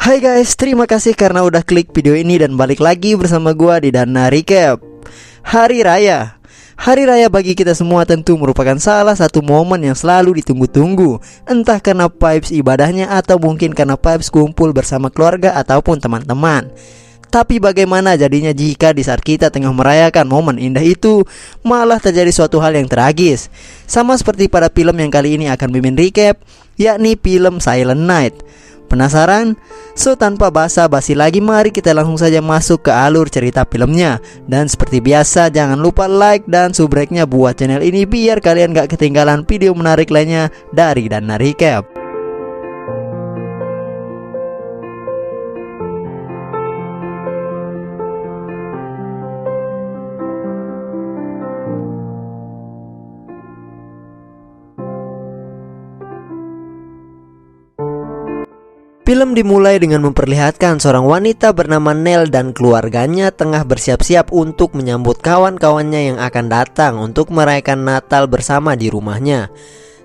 Hai guys, terima kasih karena udah klik video ini dan balik lagi bersama gua di Dana Recap. Hari Raya. Hari Raya bagi kita semua tentu merupakan salah satu momen yang selalu ditunggu-tunggu. Entah karena vibes ibadahnya atau mungkin karena vibes kumpul bersama keluarga ataupun teman-teman. Tapi bagaimana jadinya jika di saat kita tengah merayakan momen indah itu malah terjadi suatu hal yang tragis. Sama seperti pada film yang kali ini akan Mimin recap, yakni film Silent Night. Penasaran? So tanpa basa-basi lagi, mari kita langsung saja masuk ke alur cerita filmnya. Dan seperti biasa jangan lupa like dan subscribe-nya buat channel ini biar kalian gak ketinggalan video menarik lainnya dari Dana Recap. Film dimulai dengan memperlihatkan seorang wanita bernama Nell dan keluarganya tengah bersiap-siap untuk menyambut kawan-kawannya yang akan datang untuk merayakan Natal bersama di rumahnya.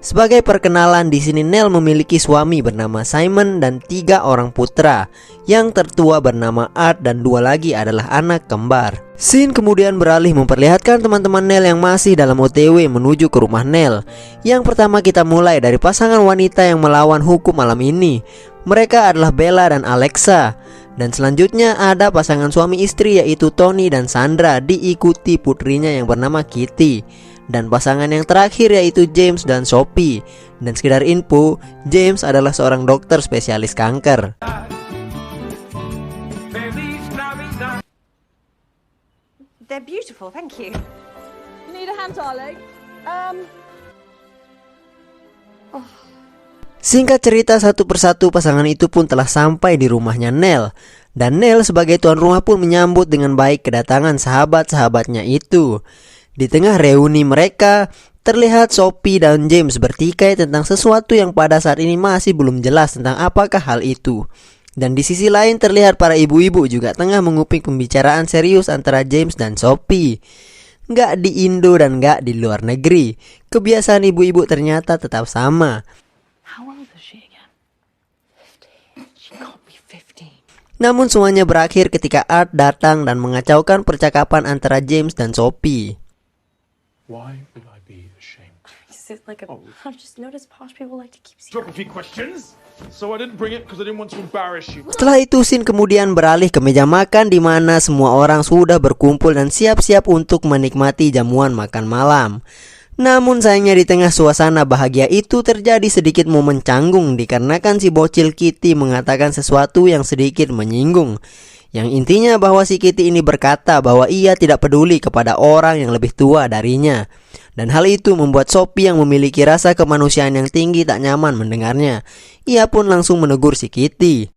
Sebagai perkenalan, di sini Nell memiliki suami bernama Simon dan 3 orang putra. Yang tertua bernama Art dan 2 lagi adalah anak kembar. Scene kemudian beralih memperlihatkan teman-teman Nell yang masih dalam OTW menuju ke rumah Nell. Yang pertama kita mulai dari pasangan wanita yang melawan hukum malam ini. Mereka adalah Bella dan Alexa. Dan selanjutnya ada pasangan suami istri yaitu Tony dan Sandra, diikuti putrinya yang bernama Kitty. Dan pasangan yang terakhir yaitu James dan Sophie. Dan sekedar info, James adalah seorang dokter spesialis kanker. They're beautiful, thank you. Need a hand, darling? Singkat cerita, satu persatu pasangan itu pun telah sampai di rumahnya Nell. Dan Nell sebagai tuan rumah pun menyambut dengan baik kedatangan sahabat-sahabatnya itu. Di tengah reuni mereka, terlihat Sophie dan James bertikai tentang sesuatu yang pada saat ini masih belum jelas tentang apakah hal itu. Dan di sisi lain terlihat para ibu-ibu juga tengah menguping pembicaraan serius antara James dan Sophie. Nggak di Indo dan nggak di luar negeri, kebiasaan ibu-ibu ternyata tetap sama. Namun semuanya berakhir ketika Art datang dan mengacaukan percakapan antara James dan Sophie. Why would I be ashamed? I've just noticed posh people like to keep secrets. Drop a few questions. So I didn't bring it because I didn't want to embarrass you. Setelah itu scene kemudian beralih ke meja makan di mana semua orang sudah berkumpul dan siap-siap untuk menikmati jamuan makan malam. Namun sayangnya di tengah suasana bahagia itu terjadi sedikit momen canggung dikarenakan si bocil Kitty mengatakan sesuatu yang sedikit menyinggung. Yang intinya bahwa si Kitty ini berkata bahwa ia tidak peduli kepada orang yang lebih tua darinya. Dan hal itu membuat Sophie yang memiliki rasa kemanusiaan yang tinggi tak nyaman mendengarnya. Ia pun langsung menegur si Kitty.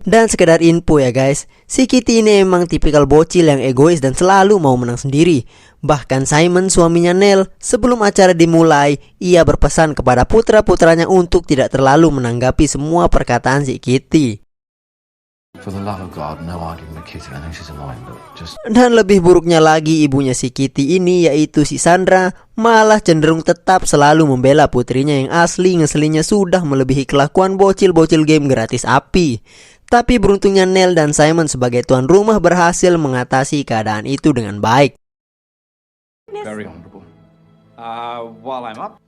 Dan sekedar info ya guys, si Kitty ini emang tipikal bocil yang egois dan selalu mau menang sendiri. Bahkan Simon, suaminya Nell, sebelum acara dimulai, ia berpesan kepada putra-putranya untuk tidak terlalu menanggapi semua perkataan si Kitty. Dan lebih buruknya lagi, ibunya si Kitty ini yaitu si Sandra malah cenderung tetap selalu membela putrinya yang asli ngeselinnya sudah melebihi kelakuan bocil-bocil game gratis api. Tapi beruntungnya Nell dan Simon sebagai tuan rumah berhasil mengatasi keadaan itu dengan baik. Very honorable. While I'm up.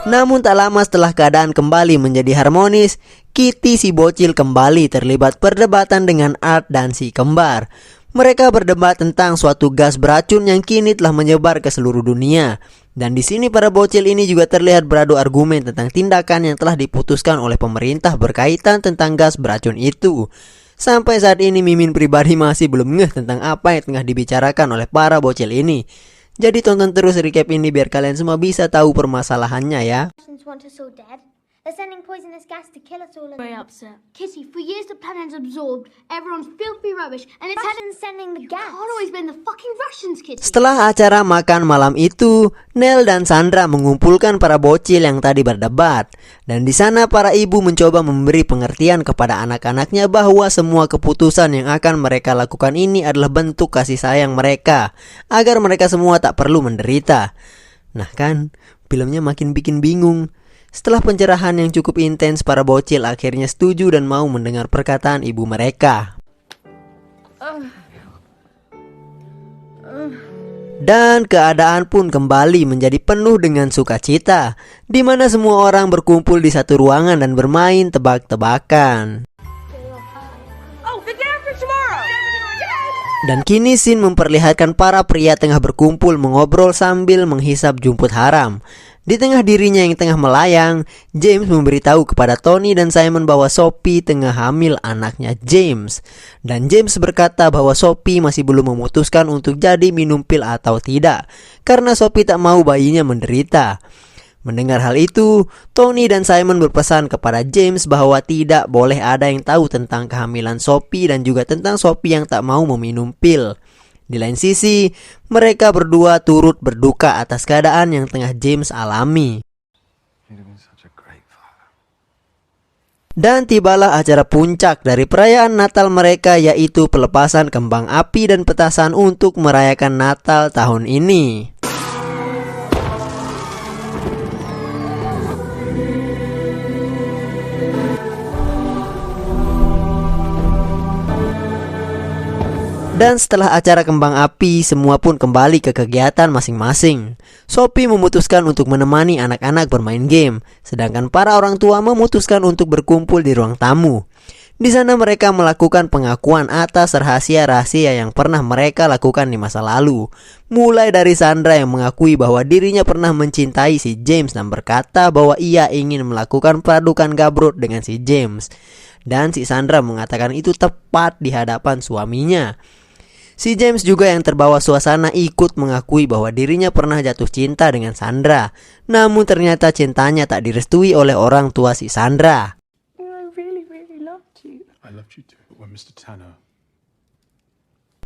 Namun tak lama setelah keadaan kembali menjadi harmonis, Kitty si bocil kembali terlibat perdebatan dengan Art dan si kembar. Mereka berdebat tentang suatu gas beracun yang kini telah menyebar ke seluruh dunia. Dan di sini para bocil ini juga terlihat beradu argumen tentang tindakan yang telah diputuskan oleh pemerintah berkaitan tentang gas beracun itu. Sampai saat ini Mimin pribadi masih belum ngeh tentang apa yang tengah dibicarakan oleh para bocil ini. Jadi tonton terus recap ini biar kalian semua bisa tahu permasalahannya ya. They're sending poisonous gas to kill us all. Very upset. Kitty, for years the planet's absorbed everyone's filthy rubbish and it's Russians sending the gas. Can't always blame the fucking Russians, Kitty. Setelah acara makan malam itu, Nell dan Sandra mengumpulkan para bocil yang tadi berdebat. Dan di sana para ibu mencoba memberi pengertian kepada anak-anaknya bahwa semua keputusan yang akan mereka lakukan ini adalah bentuk kasih sayang mereka, agar mereka semua tak perlu menderita. Nah kan, Filmnya makin bikin bingung. Setelah pencerahan yang cukup intens, para bocil akhirnya setuju dan mau mendengar perkataan ibu mereka. Dan keadaan pun kembali menjadi penuh dengan sukacita, di mana semua orang berkumpul di satu ruangan dan bermain tebak-tebakan. Oh, the day after tomorrow. Dan kini scene memperlihatkan para pria tengah berkumpul mengobrol sambil menghisap jumput haram. Di tengah dirinya yang tengah melayang, James memberitahu kepada Tony dan Simon bahwa Sophie tengah hamil anaknya James. Dan James berkata bahwa Sophie masih belum memutuskan untuk jadi minum pil atau tidak, karena Sophie tak mau bayinya menderita. Mendengar hal itu, Tony dan Simon berpesan kepada James bahwa tidak boleh ada yang tahu tentang kehamilan Sophie dan juga tentang Sophie yang tak mau meminum pil. Di lain sisi, mereka berdua turut berduka atas keadaan yang tengah James alami. Dan tibalah acara puncak dari perayaan Natal mereka, yaitu pelepasan kembang api dan petasan untuk merayakan Natal tahun ini. Dan setelah acara kembang api, semua pun kembali ke kegiatan masing-masing. Sophie memutuskan untuk menemani anak-anak bermain game, sedangkan para orang tua memutuskan untuk berkumpul di ruang tamu. Di sana mereka melakukan pengakuan atas rahasia-rahasia yang pernah mereka lakukan di masa lalu. Mulai dari Sandra yang mengakui bahwa dirinya pernah mencintai si James dan berkata bahwa ia ingin melakukan peradukan gabrut dengan si James. Dan si Sandra mengatakan itu tepat di hadapan suaminya. Si James juga yang terbawa suasana ikut mengakui bahwa dirinya pernah jatuh cinta dengan Sandra. Namun ternyata cintanya tak direstui oleh orang tua si Sandra. I really, really loved you. I loved you too, but when Mr. Tanner...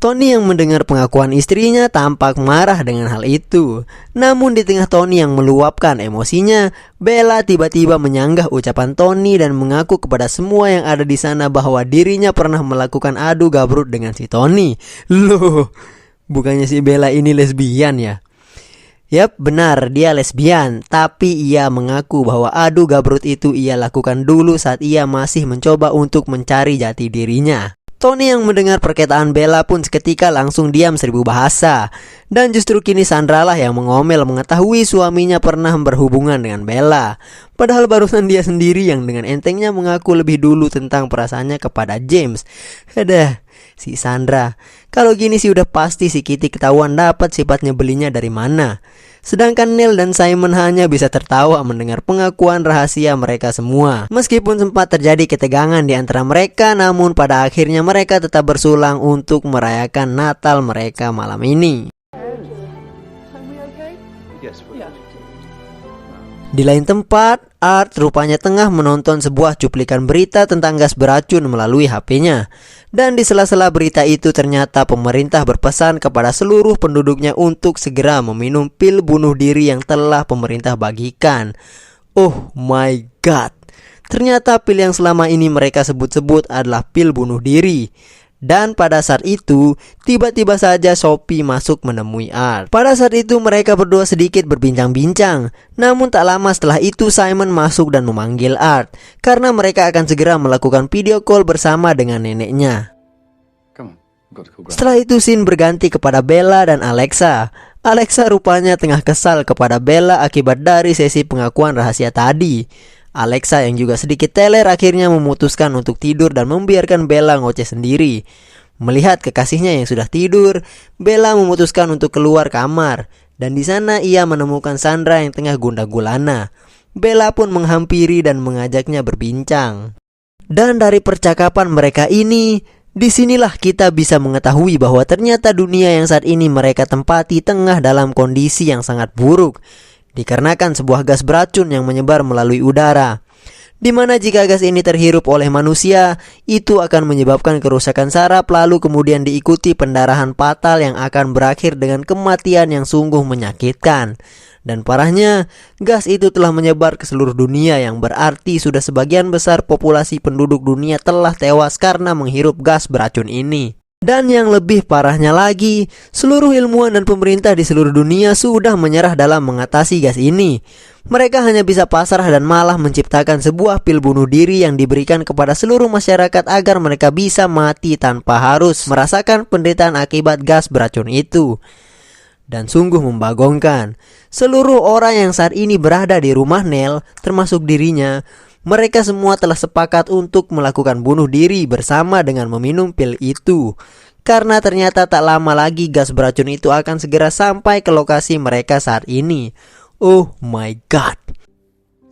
Tony yang mendengar pengakuan istrinya tampak marah dengan hal itu. Namun di tengah Tony yang meluapkan emosinya, Bella tiba-tiba menyanggah ucapan Tony dan mengaku kepada semua yang ada di sana bahwa dirinya pernah melakukan adu gabrut dengan si Tony. Loh, bukannya si Bella ini lesbian ya? Yap, benar, dia lesbian. Tapi ia mengaku bahwa adu gabrut itu ia lakukan dulu saat ia masih mencoba untuk mencari jati dirinya. Tony yang mendengar perkataan Bella pun seketika langsung diam 1000 bahasa. Dan justru kini Sandra lah yang mengomel mengetahui suaminya pernah berhubungan dengan Bella. Padahal barusan dia sendiri yang dengan entengnya mengaku lebih dulu tentang perasaannya kepada James. Aduh, si Sandra. Kalau gini sih udah pasti si Kitty ketahuan dapat sifat nyebelinya dari mana. Sedangkan Neil dan Simon hanya bisa tertawa mendengar pengakuan rahasia mereka semua. Meskipun sempat terjadi ketegangan di antara mereka, namun pada akhirnya mereka tetap bersulang untuk merayakan Natal mereka malam ini. Di lain tempat, Art rupanya tengah menonton sebuah cuplikan berita tentang gas beracun melalui HP-nya. Dan di sela-sela berita itu ternyata pemerintah berpesan kepada seluruh penduduknya untuk segera meminum pil bunuh diri yang telah pemerintah bagikan. Oh my god, ternyata pil yang selama ini mereka sebut-sebut adalah pil bunuh diri. Dan pada saat itu, tiba-tiba saja Sophie masuk menemui Art. Pada saat itu mereka berdua sedikit berbincang-bincang. Namun tak lama setelah itu Simon masuk dan memanggil Art, karena mereka akan segera melakukan video call bersama dengan neneknya. Setelah itu scene berganti kepada Bella dan Alexa. Alexa rupanya tengah kesal kepada Bella akibat dari sesi pengakuan rahasia tadi. Alexa yang juga sedikit teler akhirnya memutuskan untuk tidur dan membiarkan Bella ngoceh sendiri. Melihat kekasihnya yang sudah tidur, Bella memutuskan untuk keluar kamar. Dan di sana ia menemukan Sandra yang tengah gundah gulana. Bella pun menghampiri dan mengajaknya berbincang. Dan dari percakapan mereka ini, disinilah kita bisa mengetahui bahwa ternyata dunia yang saat ini mereka tempati tengah dalam kondisi yang sangat buruk. Dikarenakan sebuah gas beracun yang menyebar melalui udara, di mana jika gas ini terhirup oleh manusia, itu akan menyebabkan kerusakan saraf lalu kemudian diikuti pendarahan fatal yang akan berakhir dengan kematian yang sungguh menyakitkan. Dan parahnya, gas itu telah menyebar ke seluruh dunia yang berarti sudah sebagian besar populasi penduduk dunia telah tewas karena menghirup gas beracun ini. Dan yang lebih parahnya lagi, seluruh ilmuwan dan pemerintah di seluruh dunia sudah menyerah dalam mengatasi gas ini. Mereka hanya bisa pasrah dan malah menciptakan sebuah pil bunuh diri yang diberikan kepada seluruh masyarakat agar mereka bisa mati tanpa harus merasakan penderitaan akibat gas beracun itu. Dan sungguh membagongkan, seluruh orang yang saat ini berada di rumah Nell, termasuk dirinya, mereka semua telah sepakat untuk melakukan bunuh diri bersama dengan meminum pil itu. Karena ternyata tak lama lagi gas beracun itu akan segera sampai ke lokasi mereka saat ini. Oh my god.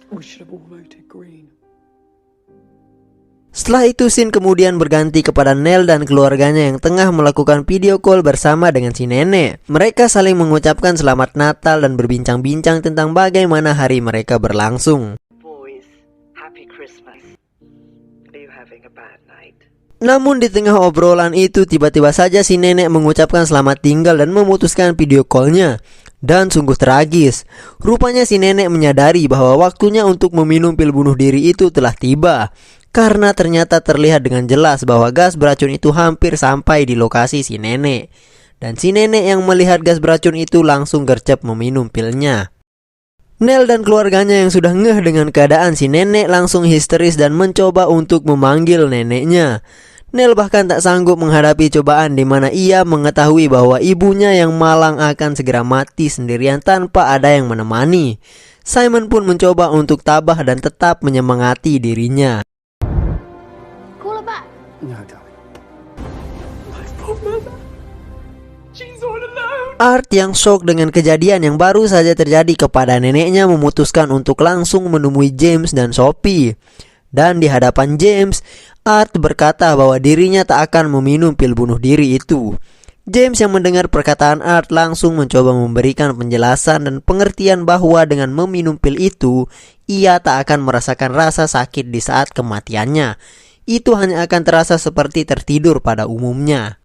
We should have all voted green. Setelah itu scene kemudian berganti kepada Nell dan keluarganya yang tengah melakukan video call bersama dengan si nenek. Mereka saling mengucapkan selamat Natal dan berbincang-bincang tentang bagaimana hari mereka berlangsung. Namun di tengah obrolan itu tiba-tiba saja si nenek mengucapkan selamat tinggal dan memutuskan video callnya. Dan sungguh tragis, rupanya si nenek menyadari bahwa waktunya untuk meminum pil bunuh diri itu telah tiba. Karena ternyata terlihat dengan jelas bahwa gas beracun itu hampir sampai di lokasi si nenek. Dan si nenek yang melihat gas beracun itu langsung gercep meminum pilnya. Nell dan keluarganya yang sudah ngeh dengan keadaan si nenek langsung histeris dan mencoba untuk memanggil neneknya. Nell bahkan tak sanggup menghadapi cobaan di mana ia mengetahui bahwa ibunya yang malang akan segera mati sendirian tanpa ada yang menemani. Simon pun mencoba untuk tabah dan tetap menyemangati dirinya. Call her back. No, darling. My poor mother. She's all alone. Art yang shock dengan kejadian yang baru saja terjadi kepada neneknya memutuskan untuk langsung menemui James dan Sophie. Dan di hadapan James, Art berkata bahwa dirinya tak akan meminum pil bunuh diri itu. James yang mendengar perkataan Art langsung mencoba memberikan penjelasan dan pengertian bahwa dengan meminum pil itu, ia tak akan merasakan rasa sakit di saat kematiannya. Itu hanya akan terasa seperti tertidur pada umumnya.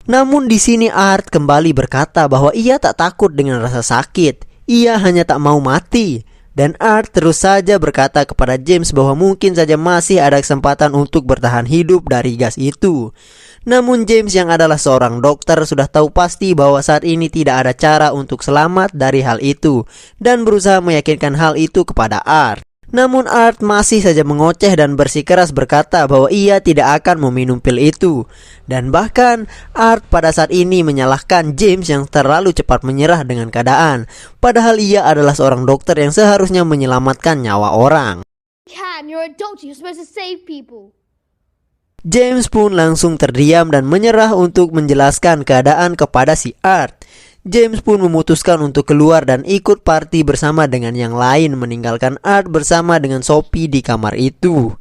Namun di sini Art kembali berkata bahwa ia tak takut dengan rasa sakit. Ia hanya tak mau mati. Dan Art terus saja berkata kepada James bahwa mungkin saja masih ada kesempatan untuk bertahan hidup dari gas itu. Namun James yang adalah seorang dokter sudah tahu pasti bahwa saat ini tidak ada cara untuk selamat dari hal itu. Dan berusaha meyakinkan hal itu kepada Art. Namun Art masih saja mengoceh dan bersikeras berkata bahwa ia tidak akan meminum pil itu. Dan bahkan Art pada saat ini menyalahkan James yang terlalu cepat menyerah dengan keadaan. Padahal ia adalah seorang dokter yang seharusnya menyelamatkan nyawa orang. You're a doctor, you're supposed to save people. James pun langsung terdiam dan menyerah untuk menjelaskan keadaan kepada si Art. James pun memutuskan untuk keluar dan ikut party bersama dengan yang lain, meninggalkan Art bersama dengan Sophie di kamar itu.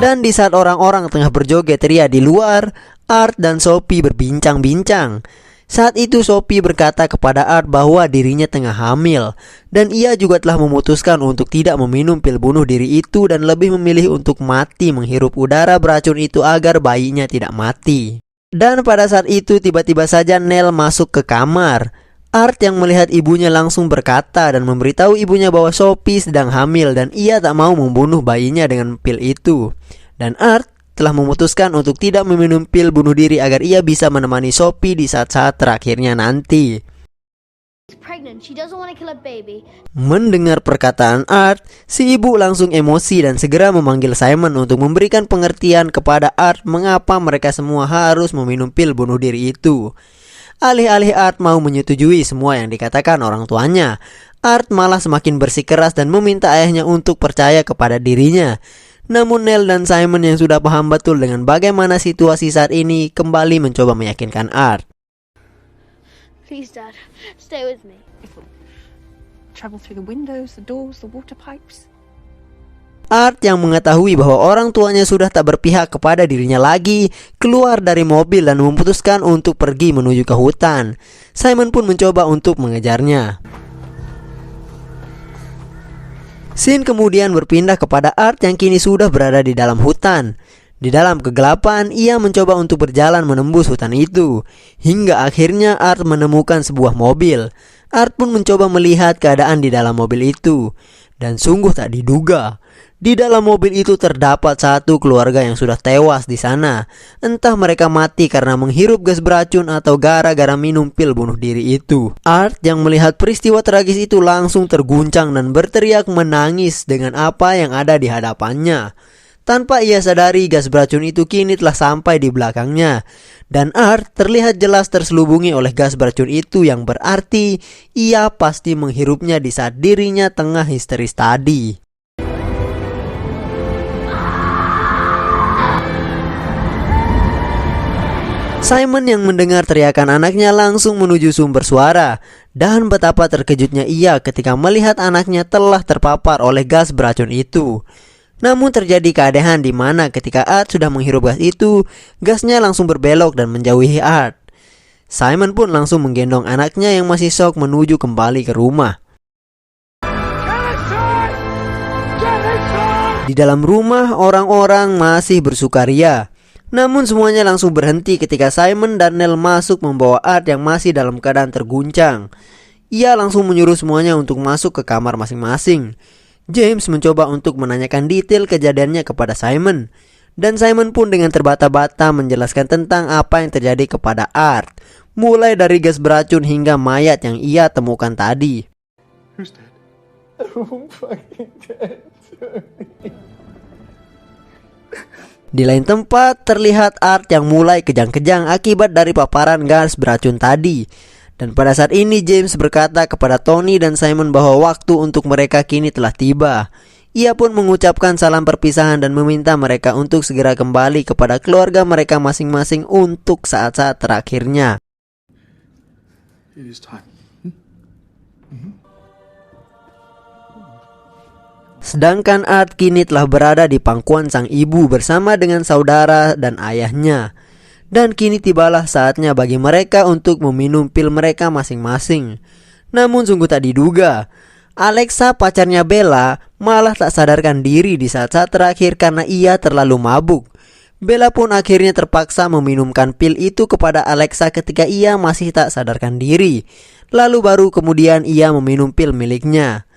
Dan di saat orang-orang tengah berjoget ria di luar, Art dan Sophie berbincang-bincang. Saat itu Sophie berkata kepada Art bahwa dirinya tengah hamil. Dan ia juga telah memutuskan untuk tidak meminum pil bunuh diri itu dan lebih memilih untuk mati menghirup udara beracun itu agar bayinya tidak mati. Dan pada saat itu tiba-tiba saja Nell masuk ke kamar. Art yang melihat ibunya langsung berkata dan memberitahu ibunya bahwa Sophie sedang hamil dan ia tak mau membunuh bayinya dengan pil itu. Dan Art telah memutuskan untuk tidak meminum pil bunuh diri agar ia bisa menemani Sophie di saat-saat terakhirnya nanti. Mendengar perkataan Art, si ibu langsung emosi dan segera memanggil Simon untuk memberikan pengertian kepada Art mengapa mereka semua harus meminum pil bunuh diri itu. Alih-alih Art mau menyetujui semua yang dikatakan orang tuanya, Art malah semakin bersikeras dan meminta ayahnya untuk percaya kepada dirinya. Namun Nell dan Simon yang sudah paham betul dengan bagaimana situasi saat ini kembali mencoba meyakinkan Art. Please, Dad, stay with me. Travel through the windows, the doors, the water pipes. Art yang mengetahui bahwa orang tuanya sudah tak berpihak kepada dirinya lagi, keluar dari mobil dan memutuskan untuk pergi menuju ke hutan. Simon pun mencoba untuk mengejarnya. Scene kemudian berpindah kepada Art yang kini sudah berada di dalam hutan. Di dalam kegelapan, ia mencoba untuk berjalan menembus hutan itu. Hingga akhirnya Art menemukan sebuah mobil. Art pun mencoba melihat keadaan di dalam mobil itu. Dan sungguh tak diduga, Di dalam mobil itu terdapat satu keluarga yang sudah tewas di sana. Entah mereka mati karena menghirup gas beracun atau gara-gara minum pil bunuh diri itu. Art yang melihat peristiwa tragis itu langsung terguncang dan berteriak menangis dengan apa yang ada di hadapannya. Tanpa ia sadari, gas beracun itu kini telah sampai di belakangnya. Dan Art terlihat jelas terselubungi oleh gas beracun itu, yang berarti ia pasti menghirupnya di saat dirinya tengah histeris tadi. Simon yang mendengar teriakan anaknya langsung menuju sumber suara. Dan betapa terkejutnya ia ketika melihat anaknya telah terpapar oleh gas beracun itu. Namun terjadi keanehan di mana ketika Art sudah menghirup gas itu, gasnya langsung berbelok dan menjauhi Art. Simon pun langsung menggendong anaknya yang masih syok menuju kembali ke rumah. Di dalam rumah orang-orang masih bersukaria. Namun semuanya langsung berhenti ketika Simon dan Nell masuk membawa Art yang masih dalam keadaan terguncang. Ia langsung menyuruh semuanya untuk masuk ke kamar masing-masing. James mencoba untuk menanyakan detail kejadiannya kepada Simon. Dan Simon pun dengan terbata-bata menjelaskan tentang apa yang terjadi kepada Art, mulai dari gas beracun hingga mayat yang ia temukan tadi. Who's dead? Everyone fucking dead. Di lain tempat terlihat Art yang mulai kejang-kejang akibat dari paparan gas beracun tadi. Dan pada saat ini James berkata kepada Tony dan Simon bahwa waktu untuk mereka kini telah tiba. Ia pun mengucapkan salam perpisahan dan meminta mereka untuk segera kembali kepada keluarga mereka masing-masing untuk saat-saat terakhirnya. It is time. Sedangkan Art kini telah berada di pangkuan sang ibu bersama dengan saudara dan ayahnya. Dan kini tibalah saatnya bagi mereka untuk meminum pil mereka masing-masing. Namun sungguh tak diduga, Alexa pacarnya Bella malah tak sadarkan diri di saat-saat terakhir karena ia terlalu mabuk. Bella pun akhirnya terpaksa meminumkan pil itu kepada Alexa ketika ia masih tak sadarkan diri. Lalu baru kemudian ia meminum pil miliknya.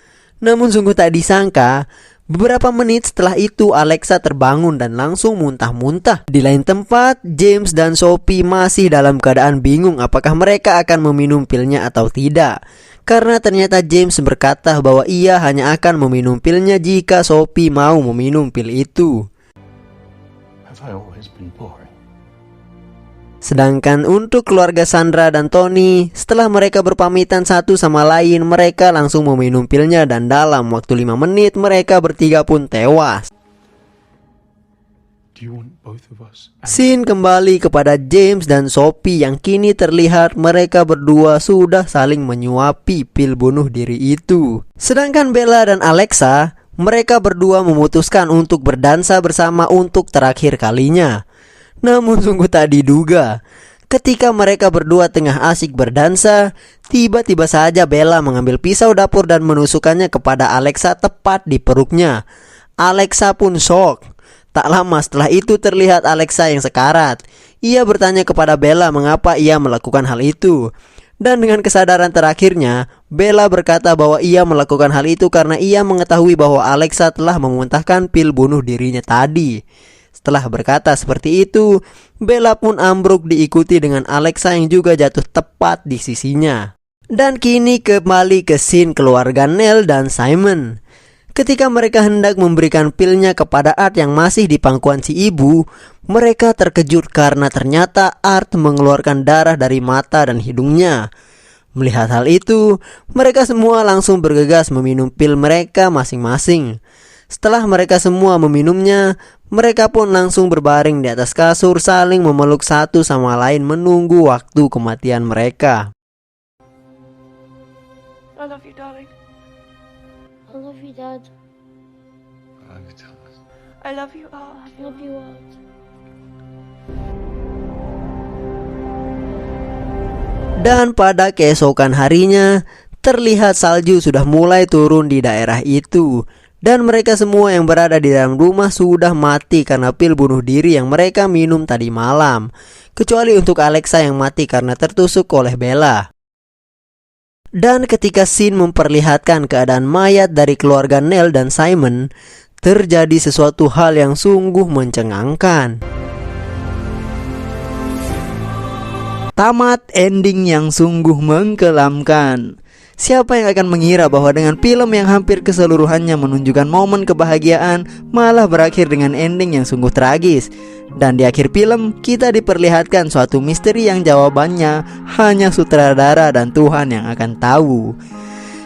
Namun sungguh tak disangka, beberapa menit setelah itu Alexa terbangun dan langsung muntah-muntah. Di lain tempat, James dan Sophie masih dalam keadaan bingung apakah mereka akan meminum pilnya atau tidak. Karena ternyata James berkata bahwa ia hanya akan meminum pilnya jika Sophie mau meminum pil itu. Have I always been boring? Sedangkan untuk keluarga Sandra dan Tony, setelah mereka berpamitan satu sama lain, mereka langsung meminum pilnya dan dalam waktu 5 menit mereka bertiga pun tewas. Do you want both of us? Scene kembali kepada James dan Sophie yang kini terlihat mereka berdua sudah saling menyuapi pil bunuh diri itu. Sedangkan Bella dan Alexa, mereka berdua memutuskan untuk berdansa bersama untuk terakhir kalinya. Namun sungguh tak diduga, ketika mereka berdua tengah asik berdansa, tiba-tiba saja Bella mengambil pisau dapur dan menusukkannya kepada Alexa tepat di perutnya. Alexa pun shock. Tak lama setelah itu terlihat Alexa yang sekarat. Ia bertanya kepada Bella mengapa ia melakukan hal itu. Dan dengan kesadaran terakhirnya, Bella berkata bahwa ia melakukan hal itu karena ia mengetahui bahwa Alexa telah memuntahkan pil bunuh dirinya tadi. Setelah berkata seperti itu, Bella pun ambruk diikuti dengan Alexa yang juga jatuh tepat di sisinya. Dan kini kembali ke scene keluarga Nell dan Simon. Ketika mereka hendak memberikan pilnya kepada Art yang masih di pangkuan si ibu, mereka terkejut karena ternyata Art mengeluarkan darah dari mata dan hidungnya. Melihat hal itu, mereka semua langsung bergegas meminum pil mereka masing-masing. Setelah mereka semua meminumnya, mereka pun langsung berbaring di atas kasur saling memeluk satu sama lain menunggu waktu kematian mereka. I love you, darling. I love you, Dad. I love you, Thomas. I love you, Art. I love you, Art. Dan pada keesokan harinya, terlihat salju sudah mulai turun di daerah itu. Dan mereka semua yang berada di dalam rumah sudah mati karena pil bunuh diri yang mereka minum tadi malam. Kecuali untuk Alexa yang mati karena tertusuk oleh Bella. Dan ketika scene memperlihatkan keadaan mayat dari keluarga Nell dan Simon, terjadi sesuatu hal yang sungguh mencengangkan. Tamat ending yang sungguh mengkelamkan. Siapa yang akan mengira bahwa dengan film yang hampir keseluruhannya menunjukkan momen kebahagiaan malah berakhir dengan ending yang sungguh tragis. Dan di akhir film kita diperlihatkan suatu misteri yang jawabannya hanya sutradara dan Tuhan yang akan tahu.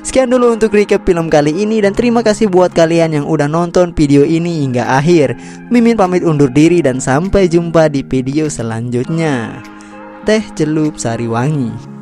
Sekian dulu untuk recap film kali ini, dan terima kasih buat kalian yang udah nonton video ini hingga akhir. Mimin pamit undur diri dan sampai jumpa di video selanjutnya. Teh Celup Sariwangi.